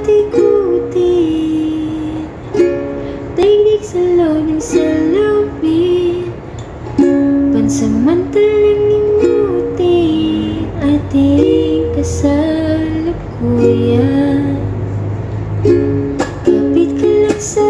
ikot-ikutin, daigdig sa loob ng salamin, pansamantalang limutin ating kasalukuyan. Kapit ka lang sa